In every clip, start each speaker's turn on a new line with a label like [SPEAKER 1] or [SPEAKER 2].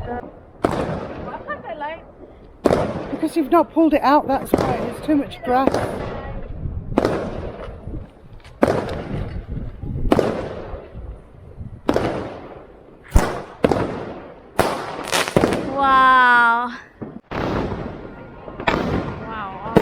[SPEAKER 1] Why can't I light?
[SPEAKER 2] Because you've not pulled it out, that's why. There's too much grass.
[SPEAKER 1] Wow. Wow.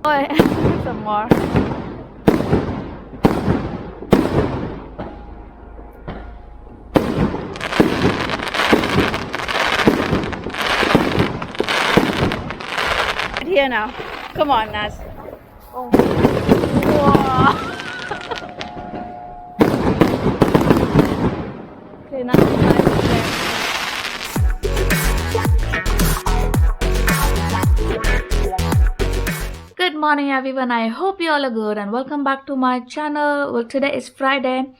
[SPEAKER 1] Oh, some more. Here now. Come on, Naz. Oh. Wow. Okay, now it's nice and clear. Good morning, everyone. I hope you all are good and welcome back to my channel. Well, today is Friday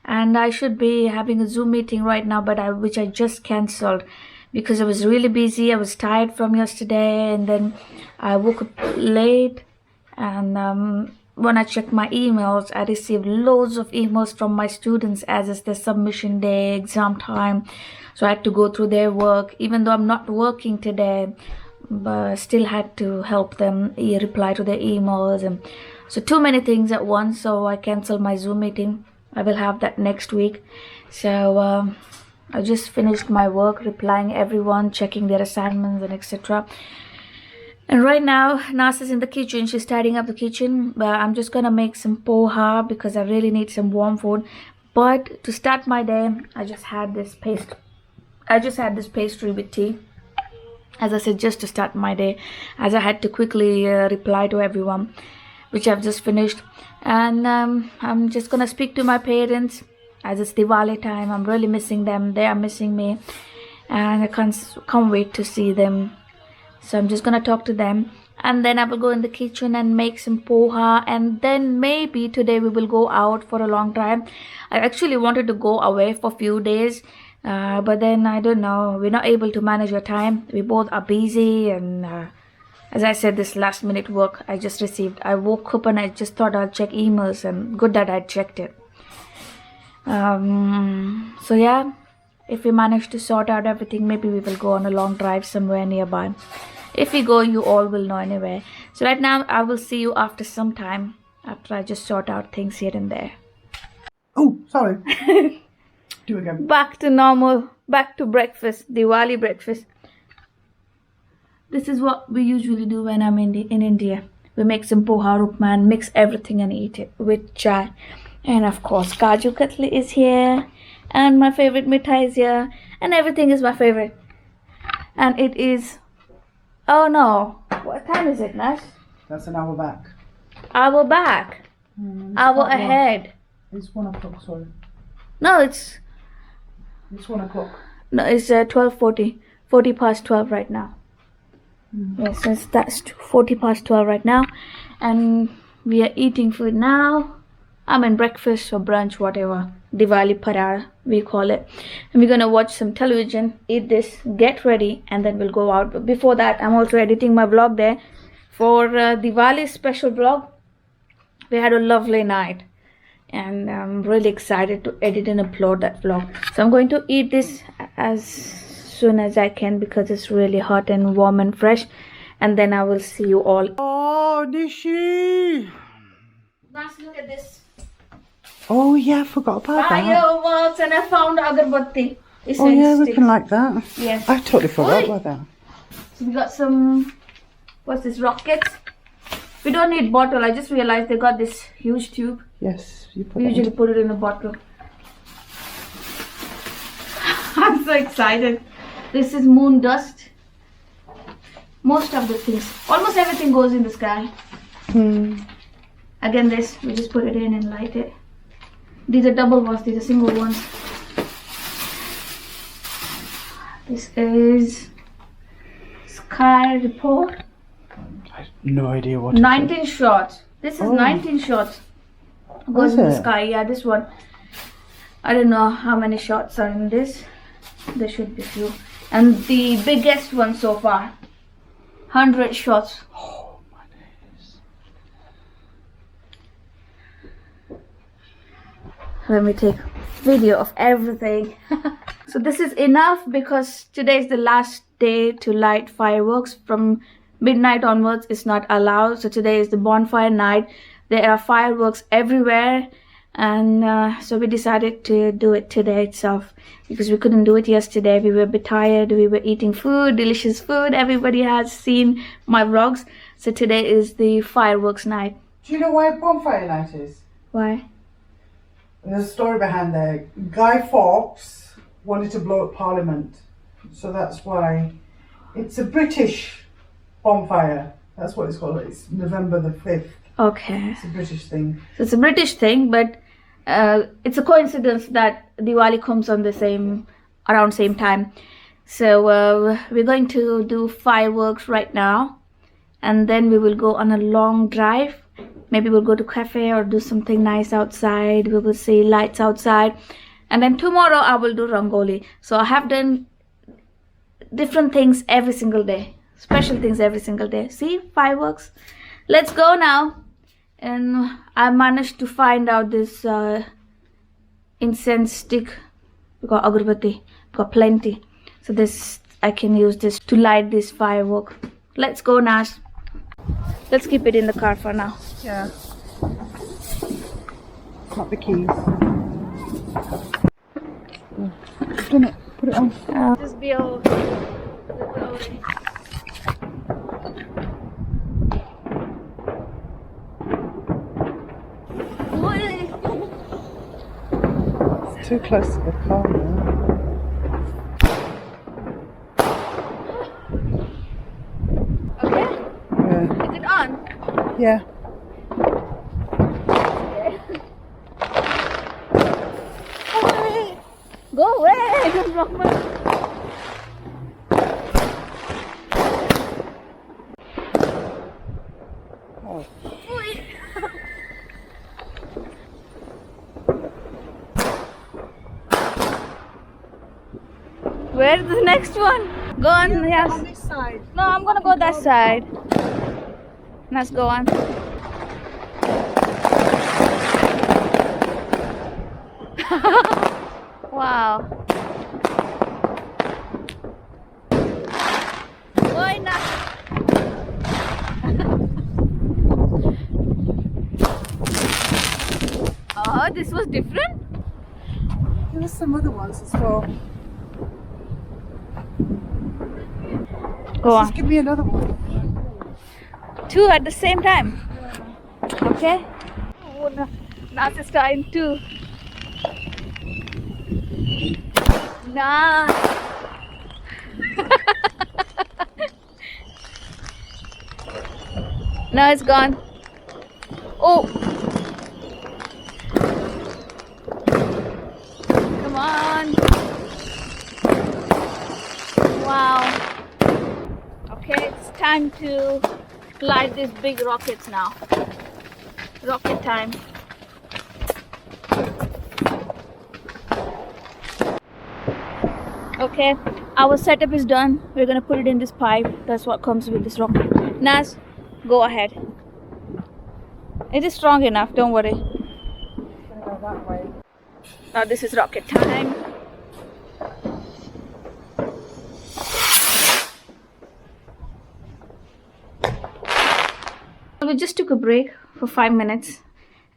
[SPEAKER 1] and I should be having a Zoom meeting right now, but which I just cancelled because I was really busy. I was tired from yesterday and then I woke up late, and when I checked my emails, I received loads of emails from my students as it's their submission day, exam time. So I had to go through their work, even though I'm not working today, but still had to help them reply to their emails. And so too many things at once, so I canceled my Zoom meeting. I will have that next week. So I just finished my work, replying everyone, checking their assignments and etc. And right now Nas is in the kitchen. She's tidying up the kitchen, but I'm just gonna make some poha because I really need some warm food. But to start my day, I just had this pastry with tea, as I said, just to start my day, as I had to quickly reply to everyone, which I've just finished. And I'm just gonna speak to my parents as it's Diwali time. I'm really missing them. They are missing me, and I can't wait to see them. So I'm just gonna talk to them, and then I will go in the kitchen and make some poha, and then maybe today we will go out for a long drive. I actually wanted to go away for a few days, but then I don't know, we're not able to manage our time. We both are busy, and as I said, this last minute work I just received. I woke up and I just thought I'll check emails, and good that I checked it. So yeah, if we manage to sort out everything, maybe we will go on a long drive somewhere nearby. If we go, you all will know anyway. So right now I will see you after some time, after I just sort out things here and there.
[SPEAKER 2] Oh, sorry. Do it again.
[SPEAKER 1] Back to normal, back to breakfast, Diwali breakfast. This is what we usually do when I'm in India. We make some poha upma and mix everything and eat it with chai. And of course, Kaju Katli is here, and my favorite mithai is here, and everything is my favorite. And it is, oh no, what time is it, Nash?
[SPEAKER 2] That's an hour back.
[SPEAKER 1] Hour back. Hour ahead.
[SPEAKER 2] It's 1 o'clock, sorry.
[SPEAKER 1] No, it's
[SPEAKER 2] 1 o'clock.
[SPEAKER 1] No, it's 12:40. 40 past 12 right now. Yes, so that's 40 past 12 right now, and we are eating food now. I mean breakfast or brunch, whatever, Diwali parada we call it. And we're gonna watch some television, eat this, get ready, and then we'll go out. But before that, I'm also editing my vlog there for Diwali special vlog. We had a lovely night, and I'm really excited to edit and upload that vlog. So I'm going to eat this as soon as I can because it's really hot and warm and fresh, and then I will see you all.
[SPEAKER 2] Oh, Nishi!
[SPEAKER 1] Nice, look at this.
[SPEAKER 2] Oh yeah, I forgot about that.
[SPEAKER 1] Fireworks, and I found agarbatti.
[SPEAKER 2] Oh yeah, we can like that.
[SPEAKER 1] Yes.
[SPEAKER 2] I totally forgot about that.
[SPEAKER 1] So we got some, what's this, rockets? We don't need bottle. I just realized they got this huge tube.
[SPEAKER 2] Yes, you put
[SPEAKER 1] We usually put it in a bottle. I'm so excited. This is moon dust. Most of the things, almost everything goes in the sky. Again, this, we just put it in and light it. These are double ones, these are single ones. This is Sky Report.
[SPEAKER 2] I have no idea what
[SPEAKER 1] 19 shots. This is 19 shots. Goes in the sky, yeah, this one. I don't know how many shots are in this. There should be few. And the biggest one so far, 100 shots.
[SPEAKER 2] Oh my days.
[SPEAKER 1] Let me take video of everything. So this is enough because today is the last day to light fireworks. From midnight onwards it's not allowed. So today is the bonfire night. There are fireworks everywhere, and so we decided to do it today itself because we couldn't do it yesterday. We were a bit tired. We were eating food, delicious food. Everybody has seen my vlogs. So today is the fireworks night.
[SPEAKER 2] Do you know why bonfire night is?
[SPEAKER 1] Why?
[SPEAKER 2] And there's a story behind there. Guy Fawkes wanted to blow up Parliament, so that's why. It's a British bonfire. That's what it's called. It's November the 5th.
[SPEAKER 1] Okay.
[SPEAKER 2] It's a British thing.
[SPEAKER 1] So it's a British thing, but it's a coincidence that Diwali comes on the around same time. So we're going to do fireworks right now, and then we will go on a long drive. Maybe we'll go to cafe or do something nice outside. We will see lights outside, and then tomorrow I will do rangoli. So I have done different things every single day, special things every single day. See, fireworks. Let's go now. And I managed to find out this incense stick. We got agarbatti, got plenty. So this, I can use this to light this firework. Let's go, Nash. Let's keep it in the car for now.
[SPEAKER 2] Yeah. Not the keys. I've done it. Put it on.
[SPEAKER 1] Just be all.
[SPEAKER 2] Too close to the car now.
[SPEAKER 1] Okay,
[SPEAKER 2] Yeah.
[SPEAKER 1] is it on?
[SPEAKER 2] Yeah.
[SPEAKER 1] Go away! Don't block my.
[SPEAKER 2] Oh.
[SPEAKER 1] Where's the next one? Go on, yes.
[SPEAKER 2] On this side.
[SPEAKER 1] No, I'm gonna go that side. Let's go on. Wow. Why not? Oh, this was different?
[SPEAKER 2] There were some other ones as well.
[SPEAKER 1] Go on.
[SPEAKER 2] Just give me another one.
[SPEAKER 1] Two at the same time. Okay? Oh, no. Nas is trying two. Nah. Now it's gone. Oh. Come on. Wow. Okay, it's time to light these big rockets now. Rocket time. Okay, our setup is done. We're gonna put it in this pipe. That's what comes with this rocket. Naz, go ahead. It is strong enough, don't worry.
[SPEAKER 2] Go that way.
[SPEAKER 1] Now this is rocket time. We just took a break for 5 minutes,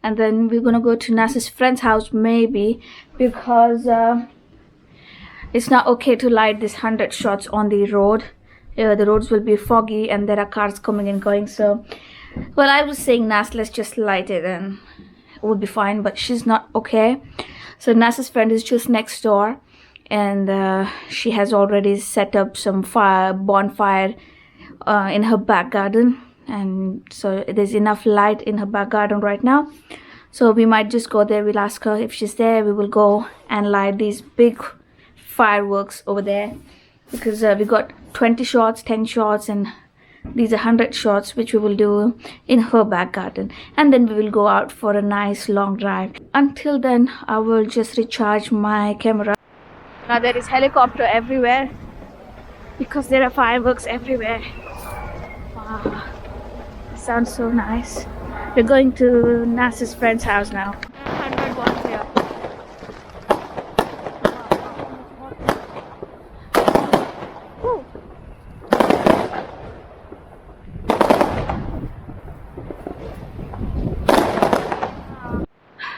[SPEAKER 1] and then we're gonna go to Nas's friend's house maybe, because it's not okay to light these 100 shots on the road. The roads will be foggy and there are cars coming and going. So, well, I was saying Nas, let's just light it and it would be fine, but she's not okay. So Nas's friend is just next door, and she has already set up some bonfire in her back garden, and so there's enough light in her back garden right now. So we might just go there. We'll ask her if she's there. We will go and light these big fireworks over there, because we got 20 shots, 10 shots and these are 100 shots which we will do in her back garden, and then we will go out for a nice long drive. Until then, I will just recharge my camera. Now there is helicopter everywhere because there are fireworks everywhere. Wow, sounds so nice. We're going to Nas's friend's house now. 100 watts here. Woo.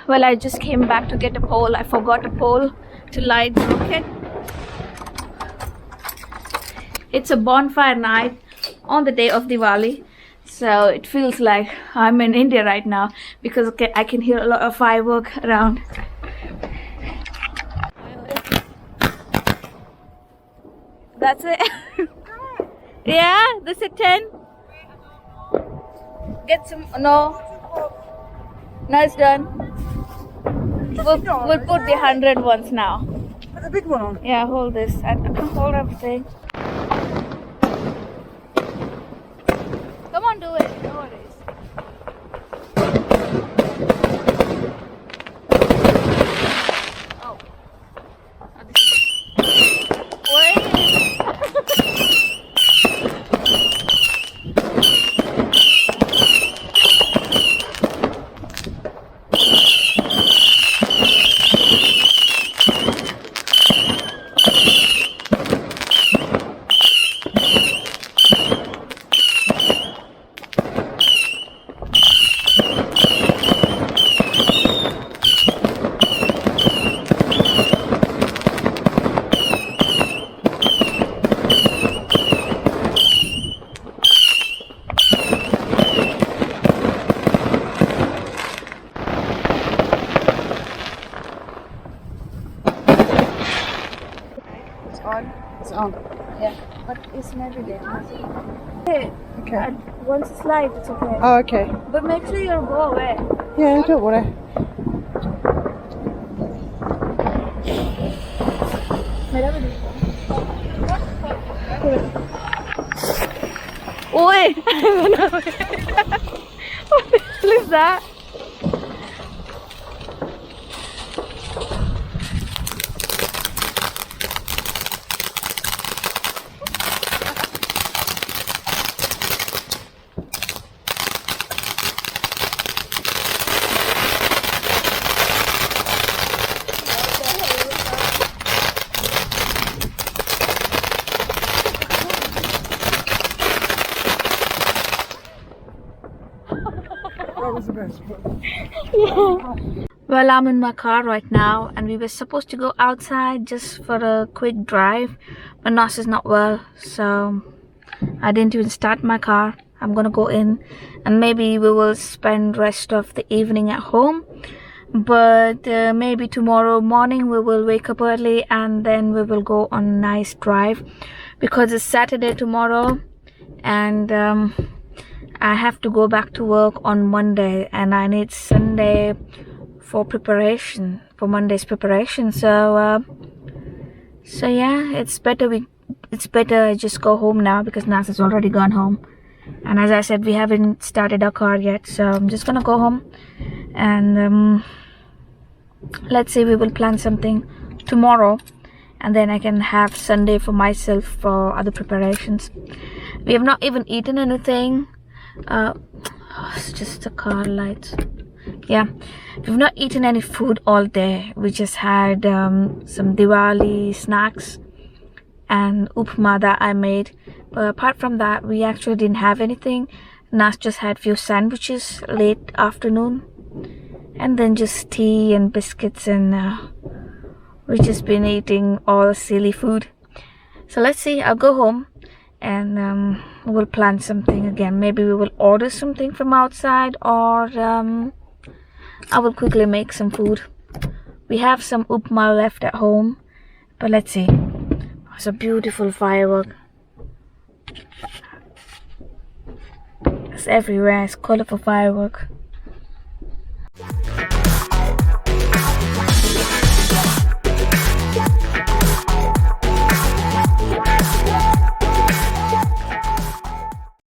[SPEAKER 1] Well, I just came back to get a pole. I forgot a pole to light the rocket. It's a bonfire night on the day of Diwali, so it feels like I'm in India right now because I can hear a lot of firework around. That's it. Yeah, this is 10. Get some. No, it's done. We'll put the 100 ones now.
[SPEAKER 2] Put the big one on.
[SPEAKER 1] Yeah, hold this. I can hold everything. Come on, do it. No worries. Oh. This is it. Wait.
[SPEAKER 2] It's on.
[SPEAKER 1] Yeah, but it's never there. Okay.
[SPEAKER 2] Okay.
[SPEAKER 1] Once it's light, it's okay.
[SPEAKER 2] Oh, okay.
[SPEAKER 1] But make sure you don't go away.
[SPEAKER 2] Yeah, don't worry.
[SPEAKER 1] Oi! What the hell is that?
[SPEAKER 2] That was the best.
[SPEAKER 1] Yeah. Well, I'm in my car right now, and we were supposed to go outside just for a quick drive, but Nas is not well, so I didn't even start my car. I'm gonna go in, and maybe we will spend rest of the evening at home. But maybe tomorrow morning we will wake up early, and then we will go on a nice drive because it's Saturday tomorrow, and I have to go back to work on Monday, and I need Sunday for preparation, for Monday's preparation. So yeah, it's better I just go home now because Nas has already gone home, and as I said, we haven't started our car yet, so I'm just gonna go home, and let's say we will plan something tomorrow, and then I can have Sunday for myself for other preparations. We have not even eaten anything. It's just the car lights. Yeah, we've not eaten any food all day. We just had some Diwali snacks and upma that I made, but apart from that, we actually didn't have anything. Nas just had few sandwiches late afternoon, and then just tea and biscuits, and we've just been eating all silly food. So let's see, I'll go home and we'll plan something again. Maybe we will order something from outside, or I will quickly make some food. We have some upma left at home, but let's see. It's a beautiful firework. It's everywhere. It's colorful firework.